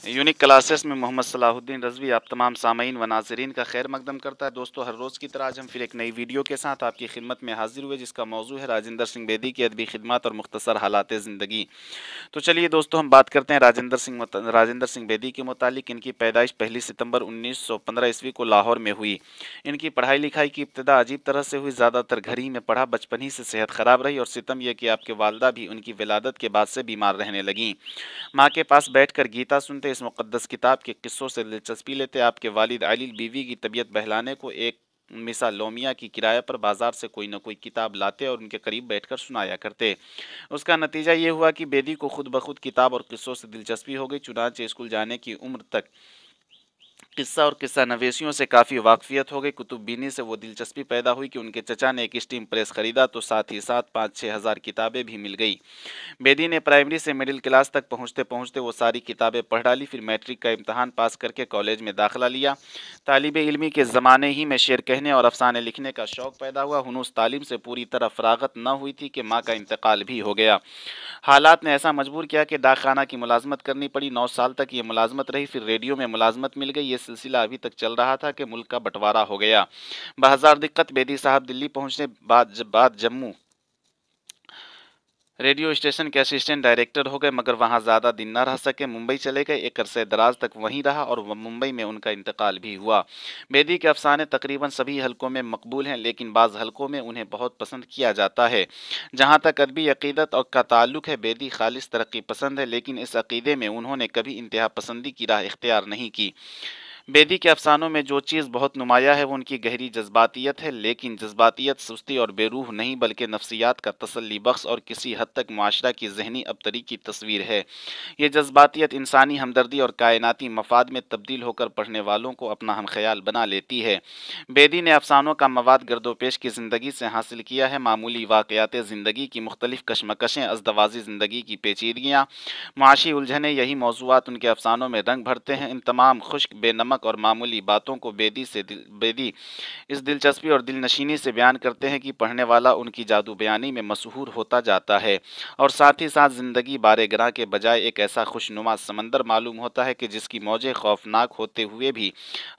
Unique classes में मोहम्मद सलाहुद्दीन रज़वी आप तमाम सामीन व नाज़रीन का खैर मकदम करता है। दोस्तों, हर रोज़ की तरह आज हम फिर एक नई वीडियो के साथ आपकी खिदमत में हाजिर हुए, जिसका मौजू है राजेंद्र सिंह बेदी की अदबी खिदमत और मुख्तसर हालात ज़िंदगी। तो चलिए दोस्तों, हम बात करते हैं राजेंद्र सिंह बेदी के मुतालिक। इनकी पैदाइश 1 सितंबर 1915 ईस्वी को लाहौर में हुई। इनकी पढ़ाई लिखाई की इब्तिदा अजीब तरह से हुई। ज़्यादातर घर ही में पढ़ा। बचपन ही से सेहत ख़राब रही और सितम यह कि आपके वालदा भी उनकी विलादत के बाद से बीमार रहने लगीं। माँ के पास बैठकर गीता सुनते, इस मुक़द्दस किताब के क़िस्सों से दिलचस्पी लेते। आपके वालिद अली बीवी की तबीयत बहलाने को एक मिसा लोमिया की किराए पर बाजार से कोई न कोई किताब लाते और उनके करीब बैठकर सुनाया करते। उसका नतीजा ये हुआ कि बेदी को खुद ब खुद किताब और क़िस्सों से दिलचस्पी हो गई। चुनांचे स्कूल जाने की उम्र तक किस्सा और किस्सा नवेशियों से काफ़ी वाकफियत हो गई। कुतुब बीनी से वो दिलचस्पी पैदा हुई कि उनके चचा ने एक स्टीम प्रेस ख़रीदा तो साथ ही साथ 5-6 हज़ार किताबें भी मिल गई। बेदी ने प्राइमरी से मिडिल क्लास तक पहुंचते पहुंचते वो सारी किताबें पढ़ डाली। फिर मैट्रिक का इम्तहान पास करके कॉलेज में दाखिला लिया। तालिब इल्मी के ज़माने ही में शेर कहने और अफसाने लिखने का शौक़ पैदा हुआ। हुनूस तालीम से पूरी तरह फ़रागत न हुई थी कि माँ का इंतकाल भी हो गया। हालात ने ऐसा मजबूर किया कि डाक खाना की मुलाजमत करनी पड़ी। 9 साल तक ये मुलाजमत रही। फिर रेडियो में मुलाजमत मिल गई। ये सिलसिला अभी तक चल रहा था कि मुल्क का बंटवारा हो गया। बहज़ार दिक्कत बेदी साहब दिल्ली पहुंचने बाद जम्मू रेडियो स्टेशन के असिस्टेंट डायरेक्टर हो गए, मगर वहां ज़्यादा दिन न रह सके। मुंबई चले गए। एक अरसे दराज तक वहीं रहा और मुंबई में उनका इंतकाल भी हुआ। बेदी के अफसाने तकरीबन सभी हलकों में मकबूल हैं, लेकिन बाज़ हलकों में उन्हें बहुत पसंद किया जाता है। जहाँ तक अदबी अक़ीदत और का ताल्लुक़ है, बेदी खालिस तरक्की पसंद है, लेकिन इस अक़ीदे में उन्होंने कभी इंतहा पसंदी की राह इख्तियार नहीं की। बेदी के अफसानों में जो चीज़ बहुत नुमाया है वो उनकी गहरी जज्बातियत है, लेकिन जज्बातियत सुस्ती और बेरूह नहीं बल्कि नफ्सियात का तसल्ली बख्श और किसी हद तक मुआशरा की जहनी अबतरी की तस्वीर है। ये जज्बातियत इंसानी हमदर्दी और कायनाती मफाद में तब्दील होकर पढ़ने वालों को अपना हम ख्याल बना लेती है। बेदी ने अफसानों का मवाद गर्दोपेश की ज़िंदगी से हासिल किया है। मामूली वाक़यात ज़िंदगी की मुख्तलिफ कशमकशें, अज़दवाजी ज़िंदगी की पेचीदगियाँ, मुआशी उलझनें, यही मौज़ूआत उनके अफसानों में रंग भरते हैं। इन तमाम खुश्क, बेनमक और मामूली बातों को बेदी इस दिलचस्पी और दिलनशीनी से बयान करते हैं कि पढ़ने वाला उनकी जादू बयानी में मशहूर होता जाता है और साथ ही साथ ज़िंदगी बारेगरां के बजाय एक ऐसा खुशनुमा समंदर मालूम होता है कि जिसकी मौजें खौफनाक होते हुए भी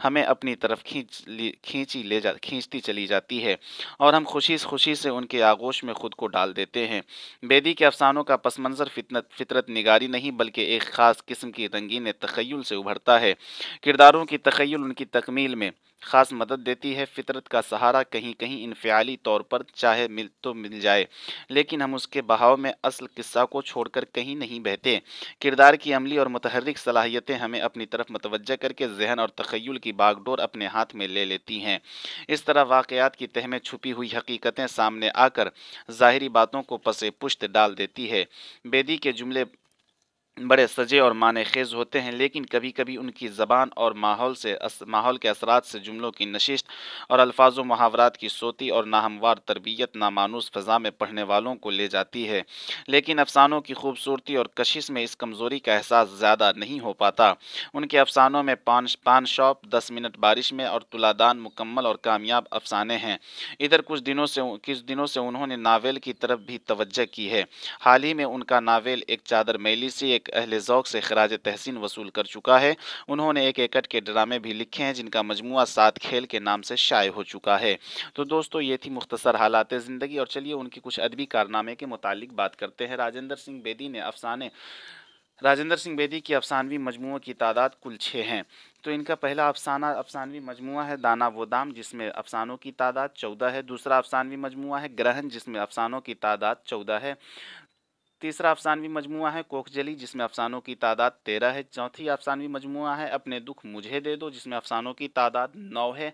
हमें अपनी तरफ खींचती चली जाती है और हम खुशी से उनके आगोश में खुद को डाल देते हैं। बेदी के अफसानों का पस मंज़र फितरत निगारी नहीं बल्कि एक ख़ास किस्म की रंगीन तख़य्युल से उभरता है। किरदारों की तख़य्युल उनकी तकमील में ख़ास मदद देती है। फितरत का सहारा कहीं कहीं इनफ़ियाली तौर पर चाहे मिल जाए, लेकिन हम उसके बहाव में असल किस्सा को छोड़कर कहीं नहीं बहते। किरदार की अमली और मुतहर्रिक सलाहियतें हमें अपनी तरफ मुतवज्जह करके ज़हन और तख़य्युल की बागडोर अपने हाथ में ले लेती हैं। इस तरह वाक़यात की तह में छुपी हुई हकीकतें सामने आकर ज़ाहिरी बातों को पसे पुश्त डाल देती है। बेदी के जुमले बड़े सजे और माने खेज होते हैं, लेकिन कभी कभी उनकी ज़बान और माहौल के असरात से जुमलों की नशिस्त और अल्फाज व मुहावरात की सोती और नाहमवार तरबियत नामानूस फ़ज़ा में पढ़ने वालों को ले जाती है। लेकिन अफसानों की खूबसूरती और कशिश में इस कमज़ोरी का एहसास ज़्यादा नहीं हो पाता। उनके अफसानों में पान शॉप, 10 मिनट बारिश में और तुलादान मुकम्मल और कामयाब अफसाने हैं। इधर कुछ दिनों से उन्होंने नावेल की तरफ भी तवज्जो की है। हाल ही में उनका नावेल एक चादर मैली सी एक अहले ज़ौक़ से ख़राज तहसीन वसूल कर चुका है। उन्होंने एक एकट के ड्रामे भी लिखे हैं, जिनका मजमूआ 7 खेल के नाम से शाये हो चुका है। तो दोस्तों, ये थी मुख्तसर हालात ज़िंदगी, और चलिए उनकी कुछ अदबी कारनामे के मुतालिक बात करते हैं। राजेंद्र सिंह बेदी की अफसानवी मजमुओं की तादाद कुल 6 हैं। तो इनका पहला अफसानवी मजमुआ है दाना वो दाम, जिसमें अफसानों की तादाद 14 है। दूसरा अफसानवी मजमुआ है ग्रहण, जिसमें अफसानों की तादाद 14 है। तीसरा अफसानवी मजमुआ है कोखजली, जिसमें अफसानों की तादाद 13 है। चौथी अफसानवी मजमुआ है अपने दुख मुझे दे दो, जिसमें अफसानों की तादाद 9 है।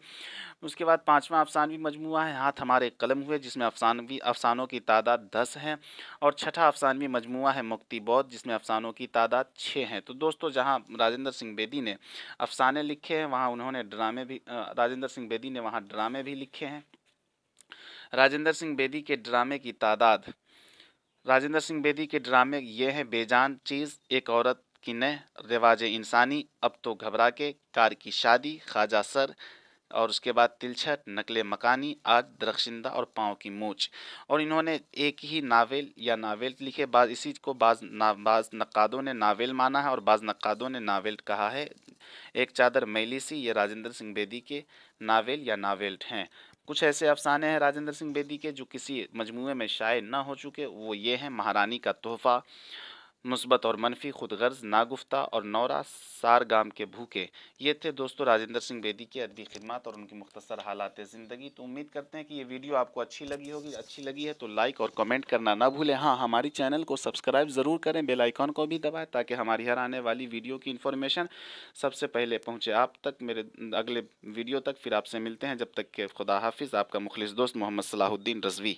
उसके बाद पांचवा अफसानवी मजमुआ है हाथ हमारे कलम हुए, जिसमें अफसानों की तादाद 10 है। और छठा अफसानवी मजमुआ है मुक्ति बौद्ध, जिसमें अफसानों की तादाद 6 हैं। तो दोस्तों, जहाँ राजेंद्र सिंह बेदी ने अफसाने लिखे हैं, वहाँ राजेंद्र सिंह बेदी ने वहाँ ड्रामे भी लिखे हैं। राजेंद्र सिंह बेदी के ड्रामे ये हैं: बेजान चीज़, एक औरत की नह, रिवाज इंसानी, अब तो घबरा के, कार की शादी, ख्वाजा सर, اور اس کے بعد تلچھٹ، نقل مکانی، آگ درخشندہ اور پاؤں کی مونچھ۔ اور انہوں نے ایک ہی ناول یا ناول لکھے، اسی کو بعض نقادوں نے ناول مانا ہے اور بعض نقادوں نے ناول کہا ہے۔ ایک چادر میلی سی، یہ راجندر سنگھ بیدی کے ناول یا ناول ہیں۔ کچھ ایسے افسانے ہیں راجندر سنگھ بیدی کے جو کسی مجموعے میں شائع نہ ہو چکے، وہ یہ ہیں: مہارانی کا تحفہ، مثبت اور منفی، خود غرض، ناگفتہ اور نورا، سارگام کے بھوکے۔ یہ تھے دوستو راجندر سنگھ بیدی کے ادبی خدمات اور ان کی مختصر حالات زندگی۔ تو امید کرتے ہیں کہ یہ ویڈیو آپ کو اچھی لگی ہوگی۔ اچھی لگی ہے تو لائک اور کمنٹ کرنا نہ بھولیں۔ ہاں، ہماری چینل کو سبسکرائب ضرور کریں، بیل آئیکن کو بھی دبائیں تاکہ ہماری ہر آنے والی ویڈیو کی انفارمیشن سب سے پہلے پہنچے آپ تک۔ میرے اگلے ویڈیو تک پھر آپ سے ملتے ہیں، جب تک کہ خدا حافظ۔ آپ کا مخلص دوست محمد صلاح الدین رضوی۔